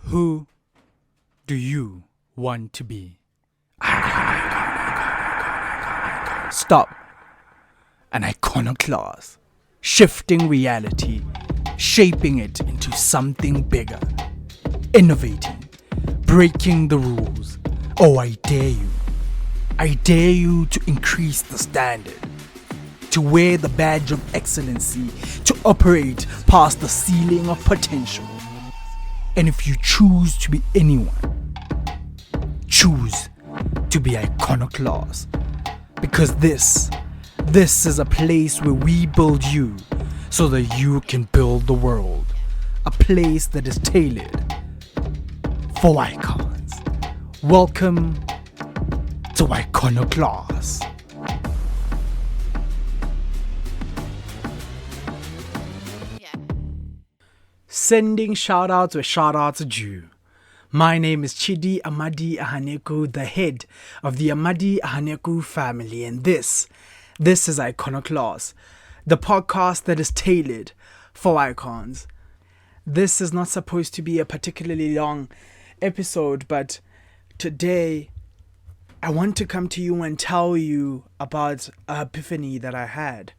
Who do you want to be? Stop. An iconoclast. Shifting reality. Shaping it into something bigger. Innovating. Breaking the rules. Oh, I dare you. I dare you to increase the standard. To wear the badge of excellency. To operate past the ceiling of potential. And if you choose to be anyone, choose to be iconoclast. Because this is a place where we build you so that you can build the world. A place that is tailored for icons. Welcome to Iconoclast. Sending shout-outs where shout-outs are due. My name is Chidi Amadi-Ahaneku, the head of the Amadi-Ahaneku family, and this is Iconoclast, the podcast that is tailored for icons. This is not supposed to be a particularly long episode, but today I want to come to you and tell you about an epiphany that I had.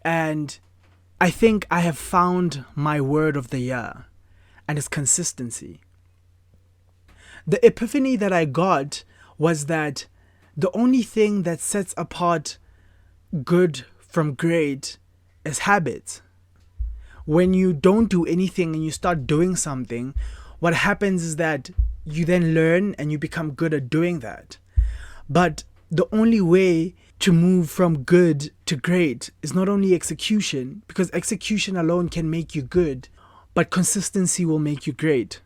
And I think I have found my word of the year, and it's consistency. The epiphany that I got was that the only thing that sets apart good from great is habits. When you don't do anything and you start doing something, what happens is that you then learn and you become good at doing that. But the only way to move from good to great is not only execution, because execution alone can make you good, but consistency will make you great.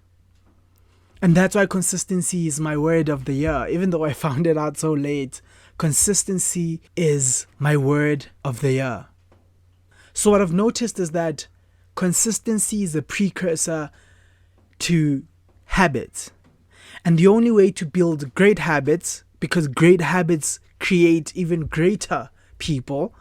And that's why consistency is my word of the year. Even though I found it out so late, consistency is my word of the year. So what I've noticed is that consistency is a precursor to habits. And the only way to build great habits, because great habits create even greater people,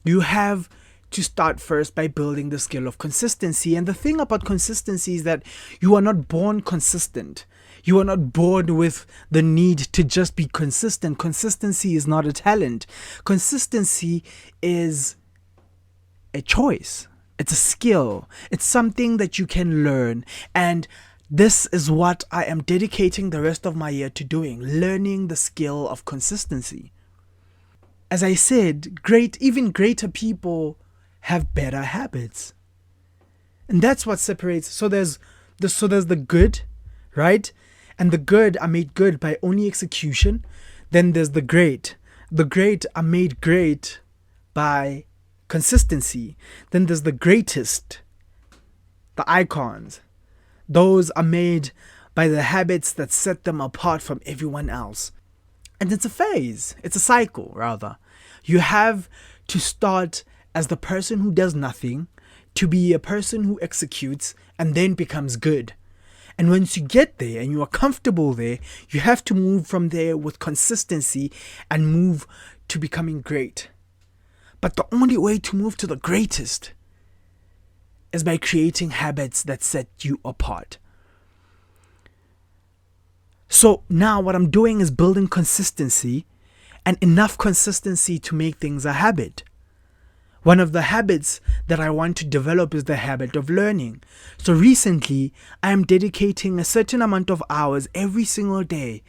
you have to start first by building the skill of consistency. And the thing about consistency is that you are not born consistent. You are not born with the need to just be consistent. Consistency is not a talent. Consistency is a choice. It's a skill. It's something that you can learn. And this is what I am dedicating the rest of my year to doing, learning the skill of consistency. As I said, even greater people have better habits. And that's what separates. So there's the good, right? And the good are made good by only execution. Then there's the great. The great are made great by consistency. Then there's the greatest, the icons. Those are made by the habits that set them apart from everyone else. And it's a phase. It's a cycle, rather. You have to start as the person who does nothing, to be a person who executes and then becomes good. And once you get there and you are comfortable there, you have to move from there with consistency and move to becoming great. But the only way to move to the greatest is by creating habits that set you apart. So now what I'm doing is building consistency, and enough consistency to make things a habit. One of the habits that I want to develop is the habit of learning. So recently, I am dedicating a certain amount of hours every single day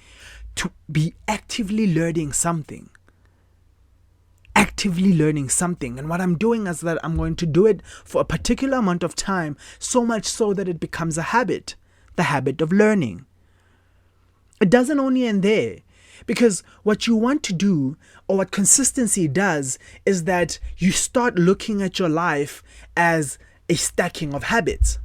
to be actively learning something. And what I'm doing is that I'm going to do it for a particular amount of time, so much so that it becomes a habit, the habit of learning. It doesn't only end there, because what you want to do, or what consistency does, is that you start looking at your life as a stacking of habits,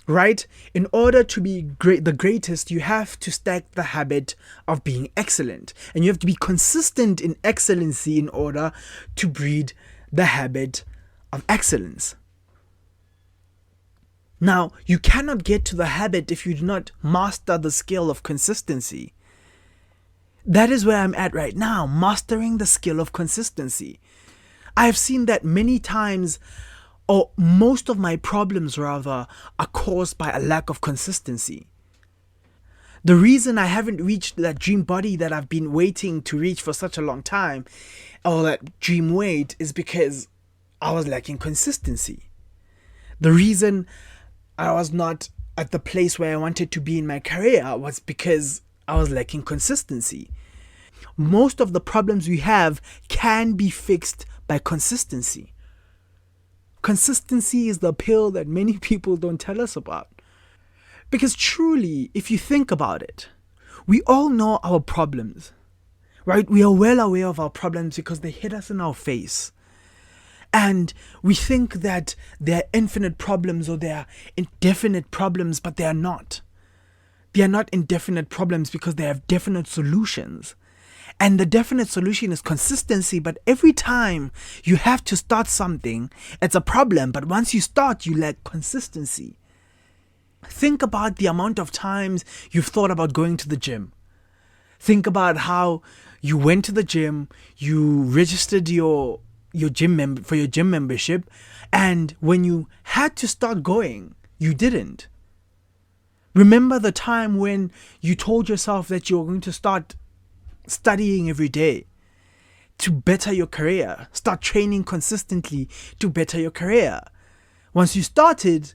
right? In order to be the greatest, you have to stack the habit of being excellent. And you have to be consistent in excellency in order to breed the habit of excellence. Now, you cannot get to the habit if you do not master the skill of consistency. That is where I'm at right now, mastering the skill of consistency. I have seen that many times, or most of my problems rather, are caused by a lack of consistency. The reason I haven't reached that dream body that I've been waiting to reach for such a long time, or that dream weight, is because I was lacking consistency. The reason I was not at the place where I wanted to be in my career was because I was lacking consistency. Most of the problems we have can be fixed by consistency. Consistency is the pill that many people don't tell us about. Because truly, if you think about it, we all know our problems, right? We are well aware of our problems because they hit us in our face. And we think that they're infinite problems or they're indefinite problems, but they are not. They are not indefinite problems because they have definite solutions. And the definite solution is consistency, but every time you have to start something, it's a problem. But once you start, you lack consistency. Think about the amount of times you've thought about going to the gym. Think about how you went to the gym, you registered your gym membership, and when you had to start going, you didn't. Remember the time when you told yourself that you were going to start studying every day to better your career, start training consistently to better your career. Once you started,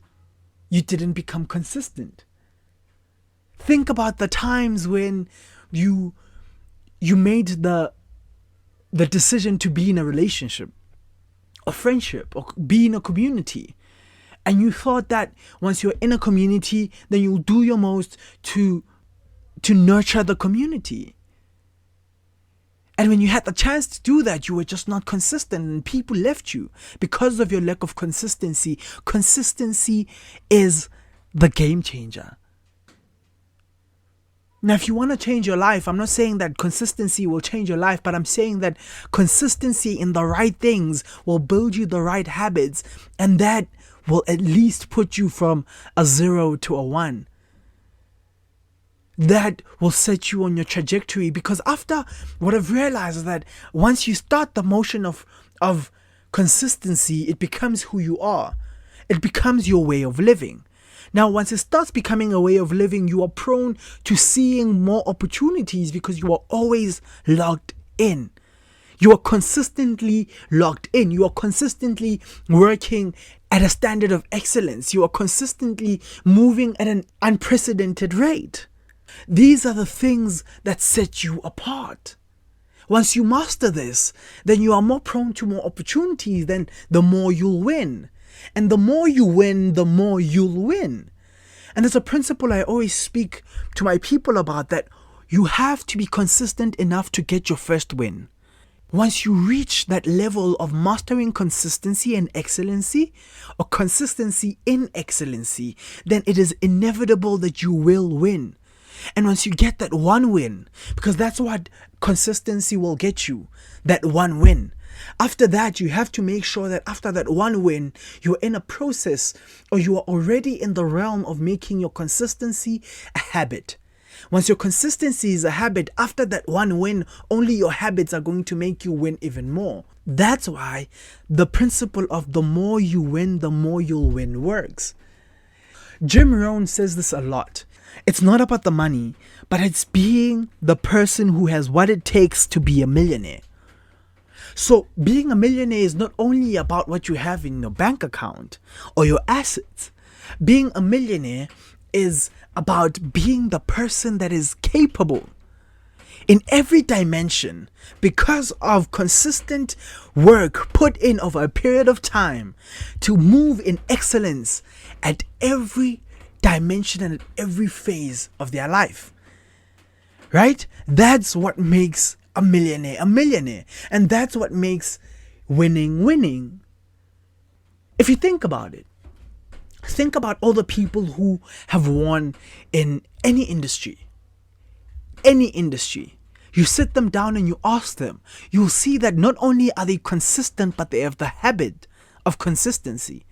you didn't become consistent. Think about the times when you made the decision to be in a relationship, a friendship, or be in a community. And you thought that once you're in a community, then you'll do your most to nurture the community. And when you had the chance to do that, you were just not consistent and people left you because of your lack of consistency. Consistency is the game changer. Now, if you want to change your life, I'm not saying that consistency will change your life, but I'm saying that consistency in the right things will build you the right habits, and that will at least put you from a 0 to a 1. That will set you on your trajectory, because after what I've realized is that once you start the motion of consistency, it becomes who you are. It becomes your way of living. Now, once it starts becoming a way of living, you are prone to seeing more opportunities because you are always logged in. You are consistently logged in. You are consistently working at a standard of excellence. You are consistently moving at an unprecedented rate. These are the things that set you apart. Once you master this, then you are more prone to more opportunities, then the more you'll win. And the more you win, the more you'll win. And there's a principle I always speak to my people about, that you have to be consistent enough to get your first win. Once you reach that level of mastering consistency and excellency, or consistency in excellency, then it is inevitable that you will win. And once you get that one win, because that's what consistency will get you, that one win. After that, you have to make sure that after that one win, you're in a process, or you are already in the realm of making your consistency a habit. Once your consistency is a habit, after that one win, only your habits are going to make you win even more. That's why the principle of the more you win, the more you'll win works. Jim Rohn says this a lot. It's not about the money, but it's being the person who has what it takes to be a millionaire. So being a millionaire is not only about what you have in your bank account or your assets. Being a millionaire is about being the person that is capable in every dimension, because of consistent work put in over a period of time, to move in excellence at every dimension and at every phase of their life. Right? That's what makes a millionaire. And that's what makes winning. If you think about it, think about all the people who have won in any industry. You sit them down and you ask them, you'll see that not only are they consistent, but they have the habit of consistency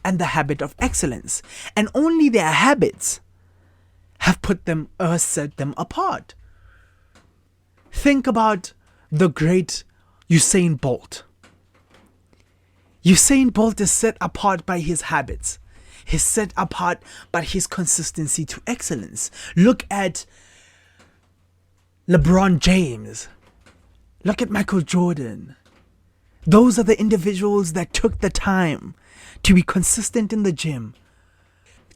and the habit of excellence. And only their habits have set them apart. Think about the great Usain Bolt. Usain Bolt is set apart by his habits. his set apart, but his consistency to excellence. Look at LeBron James. Look at Michael Jordan. Those are the individuals that took the time to be consistent in the gym,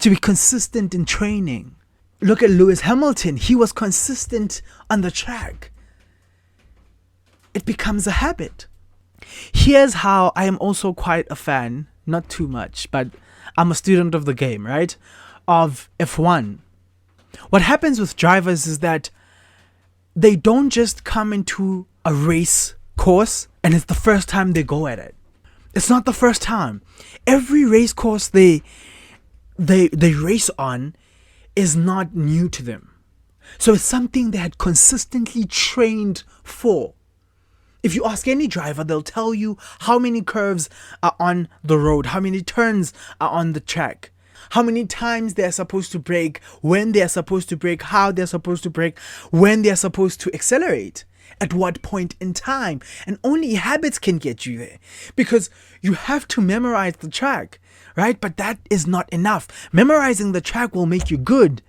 to be consistent in training. Look at Lewis Hamilton. He was consistent on the track. It becomes a habit. Here's how I am also quite a fan, not too much, but I'm a student of the game, right? Of F1. What happens with drivers is that they don't just come into a race course and it's the first time they go at it. It's not the first time. Every race course they race on is not new to them. So it's something they had consistently trained for. If you ask any driver, they'll tell you how many curves are on the road, how many turns are on the track, how many times they're supposed to brake, when they're supposed to brake, how they're supposed to brake, when they're supposed to accelerate, at what point in time. And only habits can get you there, because you have to memorize the track, right? But that is not enough. Memorizing the track will make you good,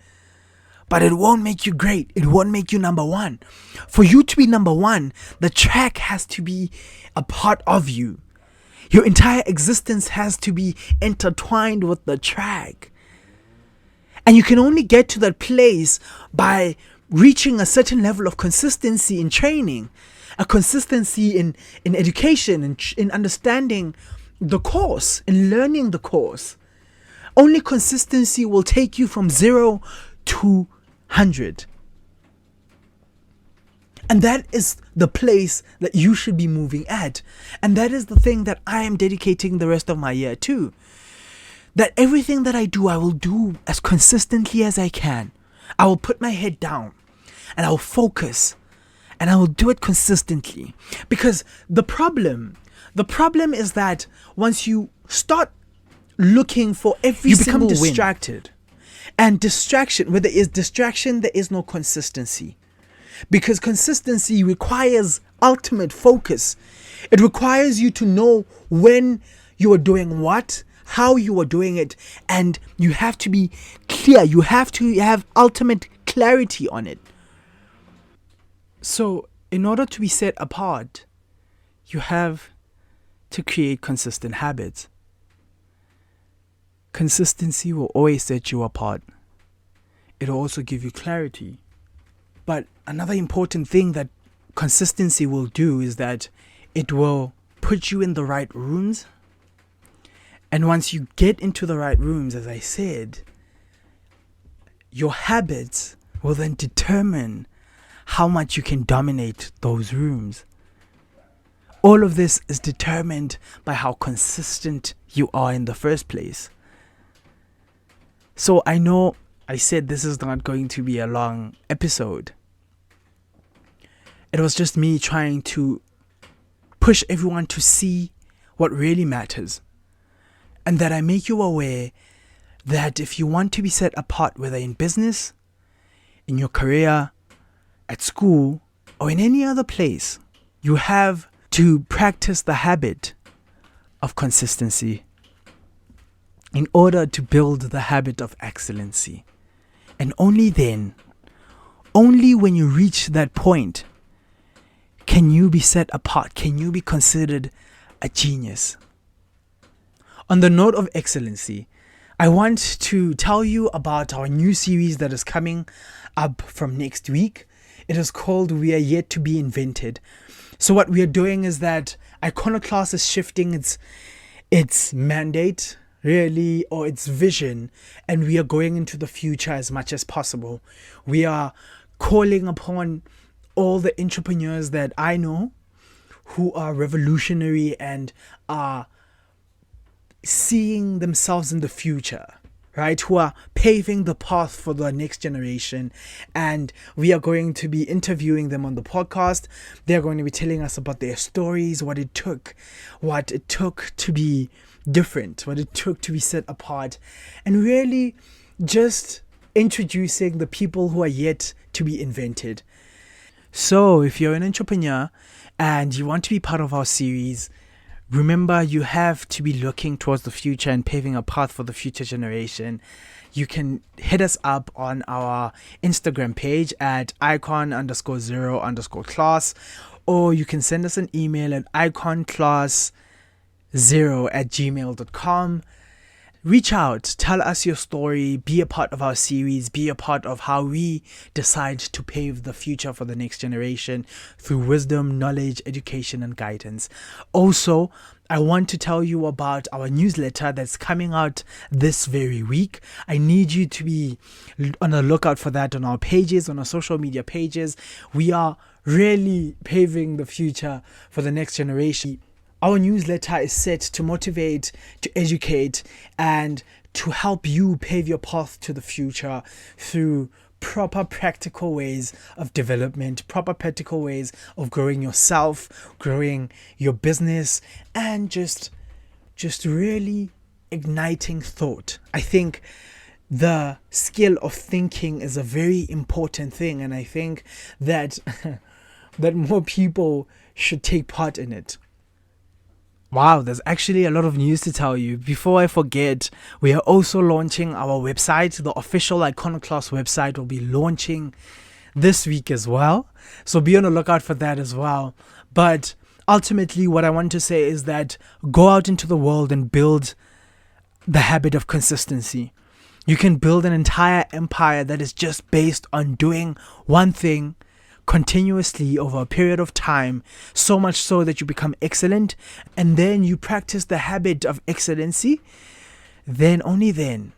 but it won't make you great. It won't make you number one. For you to be number one, the track has to be a part of you. Your entire existence has to be intertwined with the track. And you can only get to that place by reaching a certain level of consistency in training, a consistency in education, in understanding the course, in learning the course. Only consistency will take you from 0 to 100. And that is the place that you should be moving at. And that is the thing that I am dedicating the rest of my year to. That everything that I do, I will do as consistently as I can. I will put my head down and I will focus and I will do it consistently. Because the problem is that once you start looking for every single win, you become distracted. And distraction, where there is distraction, there is no consistency. Because consistency requires ultimate focus. It requires you to know when you are doing what, how you are doing it, and you have to be clear. You have to have ultimate clarity on it. So, in order to be set apart, you have to create consistent habits. Consistency will always set you apart. It will also give you clarity. But another important thing that consistency will do is that it will put you in the right rooms. And once you get into the right rooms, as I said, your habits will then determine how much you can dominate those rooms. All of this is determined by how consistent you are in the first place. So I know I said this is not going to be a long episode. It was just me trying to push everyone to see what really matters. And that I make you aware that if you want to be set apart, whether in business, in your career, at school, or in any other place, you have to practice the habit of consistency in order to build the habit of excellency. And only then, only when you reach that point, can you be set apart, can you be considered a genius. On the note of excellency, I want to tell you about our new series that is coming up from next week. It is called We Are Yet to Be Invented. So what we are doing is that Iconoclast is shifting its mandate, really, or its vision, and we are going into the future as much as possible. We are calling upon all the entrepreneurs that I know who are revolutionary and are seeing themselves in the future, right? Who are paving the path for the next generation. And we are going to be interviewing them on the podcast. They're going to be telling us about their stories, what it took to be different, what it took to be set apart, and really just introducing the people who are yet to be invented. So if you're an entrepreneur and you want to be part of our series, Remember, you have to be looking towards the future and paving a path for the future generation. You can hit us up on our Instagram page at icon_0_class, or you can send us an email at iconclass0@gmail.com. Reach out, tell us your story, be a part of our series, be a part of how we decide to pave the future for the next generation through wisdom, knowledge, education, and guidance. Also, I want to tell you about our newsletter that's coming out this very week. I need you to be on the lookout for that on our pages, on our social media pages. We are really paving the future for the next generation. Our newsletter is set to motivate, to educate, and to help you pave your path to the future through proper practical ways of development, proper practical ways of growing yourself, growing your business, and just really igniting thought. I think the skill of thinking is a very important thing, and I think that that more people should take part in it. Wow, there's actually a lot of news to tell you. Before I forget, we are also launching our website. The official Iconoclast website will be launching this week as well. So be on the lookout for that as well. But ultimately, what I want to say is that go out into the world and build the habit of consistency. You can build an entire empire that is just based on doing one thing continuously over a period of time, so much so that you become excellent, and then you practice the habit of excellency. Then, only then,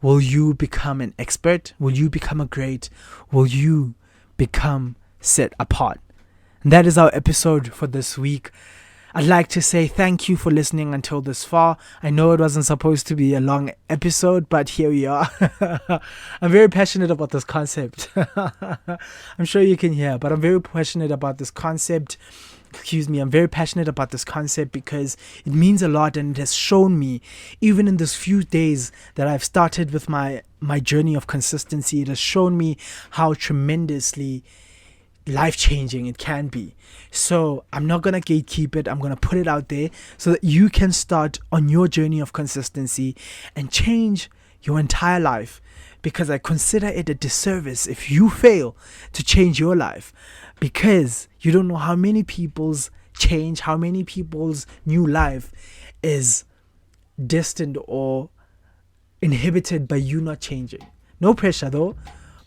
will you become an expert, will you become a great, will you become set apart. And that is our episode for this week. I'd like to say thank you for listening until this far. I know it wasn't supposed to be a long episode, but here we are. I'm very passionate about this concept. I'm sure you can hear, but I'm very passionate about this concept. I'm very passionate about this concept because it means a lot, and it has shown me, even in these few days that I've started with my journey of consistency, it has shown me how tremendously life-changing it can be. So I'm not gonna gatekeep it. I'm gonna put it out there so that you can start on your journey of consistency and change your entire life, because I consider it a disservice if you fail to change your life, because you don't know how many people's change, how many people's new life is destined or inhibited by you not changing. No pressure though,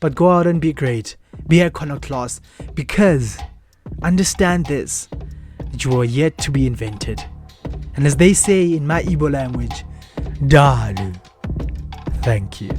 but go out and be great. Be iconoclast, because understand this, that you are yet to be invented. And as they say in my Igbo language, Dalu. Thank you.